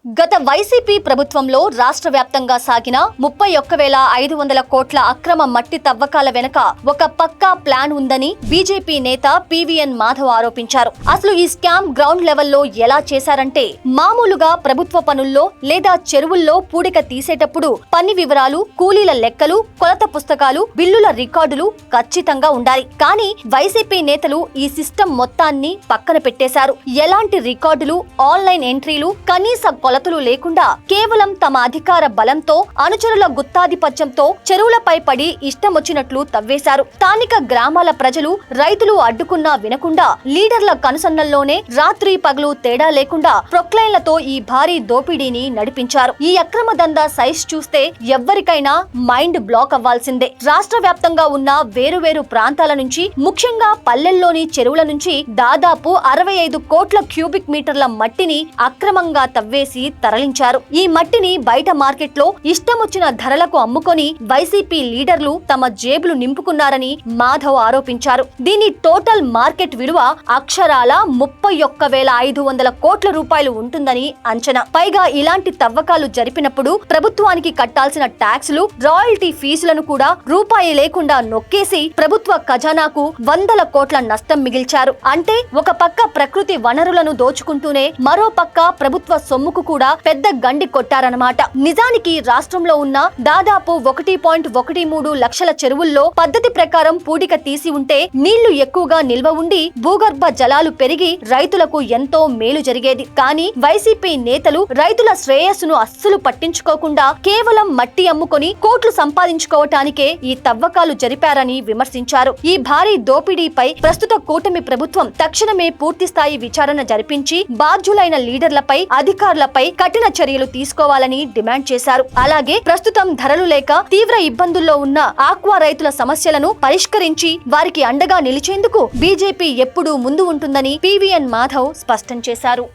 గత వైసీపీ ప్రభుత్వంలో రాష్ట్ర వ్యాప్తంగా సాగిన 31,500 కోట్ల అక్రమ మట్టి తవ్వకాల వెనుక ఒక పక్కా ప్లాన్ ఉందని బీజేపీ నేత పీవీఎన్ మాధవ్ ఆరోపించారు. అసలు ఈ స్కామ్ గ్రౌండ్ లెవెల్లో ఎలా చేశారంటే, మామూలుగా ప్రభుత్వ పనుల్లో లేదా చెరువుల్లో పూడిక తీసేటప్పుడు పని వివరాలు, కూలీల లెక్కలు, కొలత పుస్తకాలు, బిల్లుల రికార్డులు ఖచ్చితంగా ఉండాలి. కానీ వైసీపీ నేతలు ఈ సిస్టమ్ మొత్తాన్ని పక్కన పెట్టేశారు. ఎలాంటి రికార్డులు, ఆన్లైన్ ఎంట్రీలు, కనీస కొలతలు లేకుండా కేవలం తమ అధికార బలంతో, అనుచరుల గుత్తాధిపత్యంతో చెరువులపై పడి ఇష్టమొచ్చినట్లు తవ్వేశారు. స్థానిక గ్రామాల ప్రజలు, రైతులు అడ్డుకున్నా వినకుండా లీడర్ల కనుసన్నల్లోనే రాత్రి పగలు తేడా లేకుండా ప్రొక్లైన్లతో ఈ భారీ దోపిడీని నడిపించారు. ఈ అక్రమ దందా సైజ్ చూస్తే ఎవ్వరికైనా మైండ్ బ్లాక్ అవ్వాల్సిందే. రాష్ట్ర వ్యాప్తంగా ఉన్న వేరువేరు ప్రాంతాల నుంచి, ముఖ్యంగా పల్లెల్లోని చెరువుల నుంచి దాదాపు 65 కోట్ల క్యూబిక్ మీటర్ల మట్టిని అక్రమంగా తవ్వేసి తరలించారు. ఈ మట్టిని బయట మార్కెట్లో ఇష్టమొచ్చిన ధరలకు అమ్ముకొని వైసీపీ లీడర్లు తమ జేబులు నింపుకున్నారని మాధవ్ ఆరోపించారు. దీని టోటల్ మార్కెట్ విలువ అక్షరాల 31,500 కోట్ల రూపాయలు ఉంటుందని అంచనా. పైగా ఇలాంటి తవ్వకాలు జరిపినప్పుడు ప్రభుత్వానికి కట్టాల్సిన ట్యాక్సులు, రాయల్టీ ఫీజులను కూడా రూపాయి లేకుండా నొక్కేసి ప్రభుత్వ ఖజానాకు 100 కోట్ల నష్టం మిగిల్చారు. అంటే ఒక పక్క ప్రకృతి వనరులను దోచుకుంటూనే మరో పక్క ప్రభుత్వ సొమ్ముకు కూడా పెద్ద గండి కొట్టారన్నమాట. నిజానికి రాష్ట్రంలో ఉన్న దాదాపు 1.13 లక్షల చెరువుల్లో పద్ధతి ప్రకారం పూడిక తీసి ఉంటే నీళ్లు ఎక్కువగా నిల్వ ఉండి భూగర్భ జలాలు పెరిగి రైతులకు ఎంతో మేలు జరిగేది. కానీ వైసీపీ నేతలు రైతుల శ్రేయస్సును అస్సలు పట్టించుకోకుండా కేవలం మట్టి అమ్ముకొని కోట్లు సంపాదించుకోవటానికే ఈ తవ్వకాలు జరిపారని విమర్శించారు. ఈ భారీ దోపిడీపై ప్రస్తుత కూటమి ప్రభుత్వం తక్షణమే పూర్తిస్థాయి విచారణ జరిపించి బాధ్యులైన లీడర్లపై, అధికారులపై కఠిన చర్యలు తీసుకోవాలని డిమాండ్ చేశారు. అలాగే ప్రస్తుతం ధరలు లేక తీవ్ర ఇబ్బందుల్లో ఉన్న ఆక్వా రైతుల సమస్యలను పరిష్కరించి వారికి అండగా నిలిచేందుకు బీజేపీ ఎప్పుడూ ముందు ఉంటుందని పీవీఎన్ మాధవ్ స్పష్టం చేశారు.